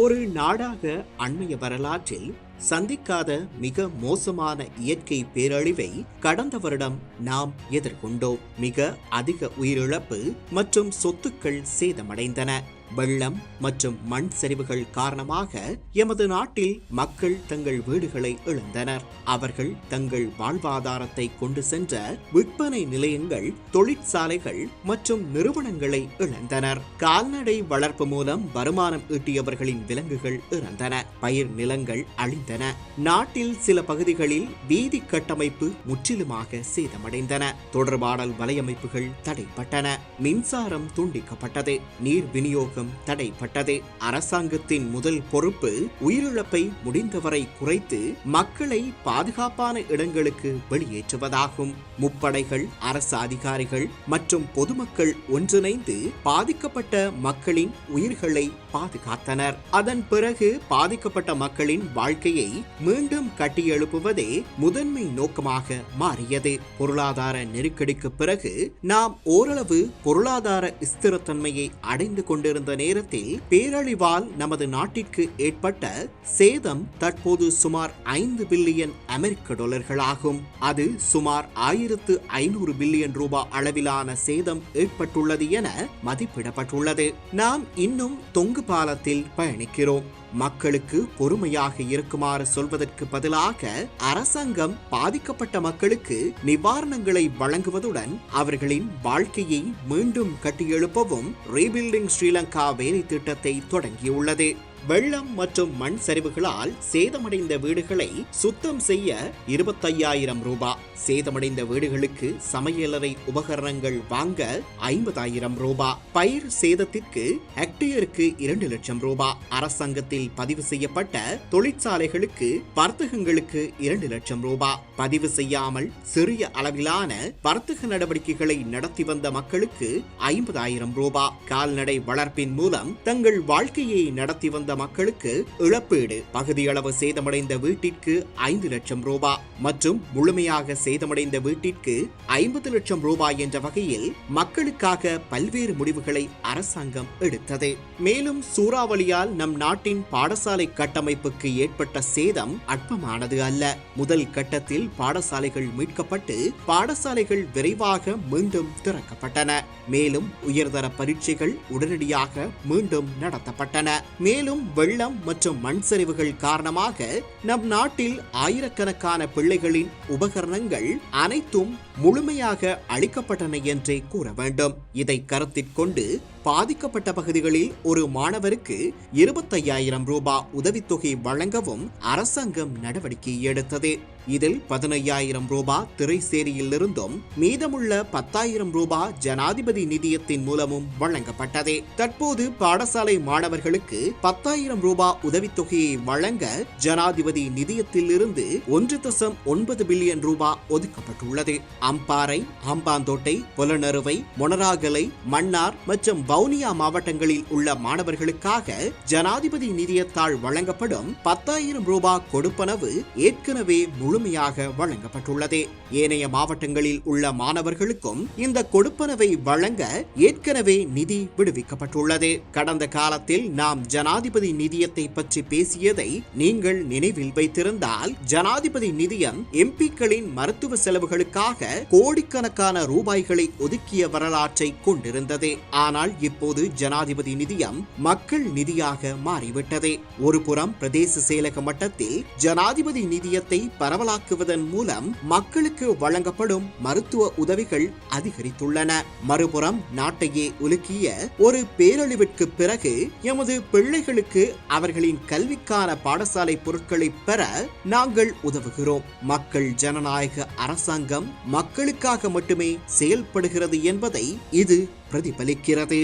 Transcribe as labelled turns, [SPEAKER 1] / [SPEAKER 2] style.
[SPEAKER 1] ஒரு நாடாக அண்மைய வரலாற்றில் சந்திக்காத மிக மோசமான இயற்கை பேரழிவை கடந்த வருடம் நாம் எதிர்கொண்டோம். மிக அதிக உயிரிழப்பு மற்றும் சொத்துக்கள் சேதமடைந்தன. வெள்ளம் மற்றும் மண் சரிவுகள் காரணமாக எமது நாட்டில் மக்கள் தங்கள் வீடுகளை இழந்தனர். அவர்கள் தங்கள் வாழ்வாதாரத்தை கொண்டு சென்ற விற்பனை நிலையங்கள், தொழிற்சாலைகள் மற்றும் நிறுவனங்களை இழந்தனர். கால்நடை வளர்ப்பு மூலம் வருமானம் ஈட்டியவர்களின் விலங்குகள் இறந்தன. பயிர் நிலங்கள் அழிந்தன. நாட்டில் சில பகுதிகளில் வீதி கட்டமைப்பு முற்றிலுமாக சேதமடைந்தன. தொடர்பாடல் வலையமைப்புகள் தடைப்பட்டன. மின்சாரம் துண்டிக்கப்பட்டது. நீர் விநியோகம் தடைப்பட்டது. அரசாங்கத்தின் முதல் பொறுப்பு உயிரிழப்பை முடிந்தவரை குறைத்து மக்களை பாதுகாப்பான இடங்களுக்கு வெளியேற்றுவதாகும். முப்படைகள், அரசு அதிகாரிகள் மற்றும் பொதுமக்கள் ஒன்றிணைந்து பாதிக்கப்பட்ட மக்களின் உயிர்களை பாதுகாத்தனர். அதன் பிறகு பாதிக்கப்பட்ட மக்களின் வாழ்க்கையை மீண்டும் கட்டியெழுப்புவதே முதன்மை நோக்கமாக மாறியது. பொருளாதார நெருக்கடிக்கு பிறகு நாம் ஓரளவு பொருளாதார ஸ்திரத்தன்மையை அடைந்து கொண்டிருந்த நேரத்தில் பேரழிவால் நமது நாட்டிற்கு ஏற்பட்ட சேதம் தற்போது சுமார் 5 பில்லியன் அமெரிக்க டாலர்களாகும். அது சுமார் 1500 பில்லியன் ரூபாய் அளவிலான சேதம் ஏற்பட்டுள்ளது என மதிப்பிடப்பட்டுள்ளது. நாம் இன்னும் தொங்கு பாலத்தில் பயணிக்கிறோம். மக்களுக்கு பொறுமையாக இருக்குமாறு சொல்வதற்கு பதிலாக அரசாங்கம் பாதிக்கப்பட்ட மக்களுக்கு நிவாரணங்களை வழங்குவதுடன் அவர்களின் வாழ்க்கையை மீண்டும் கட்டியெழுப்பவும் ரீபில்டிங் ஸ்ரீலங்கா வேலை திட்டத்தை தொடங்கியுள்ளது. வெள்ளம் மற்றும் மண் சரிவுகளால் சேதமடைந்த வீடுகளை சுத்தம் செய்ய 25,000 ரூபாய், சேதமடைந்த வீடுகளுக்கு சமையலறை உபகரணங்கள் வாங்க 50,000 ரூபாய், பயிர் சேதத்திற்கு ஹெக்டேருக்கு 2 லட்சம் ரூபாய், அரசாங்கத்தில் பதிவு செய்யப்பட்ட தொழிற்சாலைகளுக்கு வர்த்தகங்களுக்கு 2 லட்சம் ரூபாய், பதிவு செய்யாமல் சிறிய அளவிலான வர்த்தக நடவடிக்கைகளை நடத்தி வந்த மக்களுக்கு 50,000 ரூபாய், கால்நடை வளர்ப்பின் மூலம் தங்கள் வாழ்க்கையை நடத்தி வந்த மக்களுக்கு இழப்பீடு, பகுதியளவு சேதமடைந்த வீட்டிற்கு 5 லட்சம் ரூபாய் மற்றும் முழுமையாக சேதமடைந்த வீட்டிற்கு 50 லட்சம் ரூபாய் என்ற வகையில் மக்களுக்காக பல்வேறு முடிவுகளை அரசாங்கம் எடுத்தது. மேலும் சூறாவளியால் நம் நாட்டின் பாடசாலை கட்டமைப்புக்கு ஏற்பட்ட சேதம் அற்பமானது அல்ல. முதல் கட்டத்தில் பாடசாலைகள் மீட்கப்பட்டு பாடசாலைகள் விரைவாக மீண்டும் திறக்கப்பட்டன. மேலும் உயர்தர பரீட்சைகள் உடனடியாக மீண்டும் நடத்தப்பட்டன. மேலும் வெள்ளம் மற்றும் மண் சரிவுகள் காரணமாக நம் நாட்டில் ஆயிரக்கணக்கான பிள்ளைகளின் உபகரணங்கள் அனைத்தும் முழுமையாக அளிக்கப்பட்டன என்றே கூற வேண்டும். இதை கருத்திற்கொண்டு பாதிக்கப்பட்ட பகுதிகளில் ஒரு மாணவருக்கு 25,000 ரூபாய் உதவித்தொகை வழங்கவும் அரசாங்கம் நடவடிக்கை எடுத்தது. இதில் 15,000 ரூபாய் திரைசேரியில் இருந்தும் மீதமுள்ள 10,000 ரூபாய் ஜனாதிபதி நிதியத்தின் மூலமும் வழங்கப்பட்டது. தற்போது பாடசாலை மாணவர்களுக்கு 10,000 ரூபாய் உதவித்தொகையை வழங்க ஜனாதிபதி நிதியத்தில் இருந்து 1.9 பில்லியன் ரூபாய் ஒதுக்கப்பட்டுள்ளது. அம்பாறை, ஹம்பாந்தோட்டை, பொலனறுவை, மொனராகலை, மன்னார் மற்றும் வவுனியா மாவட்டங்களில் உள்ள மாணவர்களுக்காக ஜனாதிபதி நிதியத்தால் வழங்கப்படும் 10,000 ரூபாய் கொடுப்பனவு ஏற்கனவே முழுமையாக வழங்கப்பட்டுள்ளது. ஏனைய மாவட்டங்களில் உள்ள மாணவர்களுக்கும் இந்த கொடுப்பனவை வழங்க ஏற்கனவே நிதி விடுவிக்கப்பட்டுள்ளது. கடந்த காலத்தில் நாம் ஜனாதிபதி நிதியத்தை பற்றி பேசியதை நீங்கள் நினைவில் வைத்திருந்தால், ஜனாதிபதி நிதியம் எம்பிக்களின் மருத்துவ செலவுகளுக்காக கோடிக்கணக்கான ரூபாய்களை ஒதுக்கிய வரலாற்றை கொண்டிருந்தது. ஆனால் இப்போது ஜனாதிபதி நிதியம் மக்கள் நிதியாக மாறிவிட்டது. ஒரு புறம் பிரதேச செயலக மட்டத்தில் ஜனாதிபதி நிதியத்தை பரவலாக்குவதன் மூலம் மக்களுக்கு வழங்கப்படும் மருத்துவ உதவிகள் அதிகரித்துள்ளன. மறுபுறம் நாட்டையே உலுக்கிய ஒரு பேரழிவிற்கு பிறகு எமது பிள்ளைகளுக்கு அவர்களின் கல்விக்கான பாடசாலை பொருட்களை பெற நாங்கள் உதவுகிறோம். மக்கள் ஜனநாயக அரசாங்கம் மக்களுக்காக மட்டுமே செயல்படுகிறது என்பதை இது பிரதிபலிக்கிறது.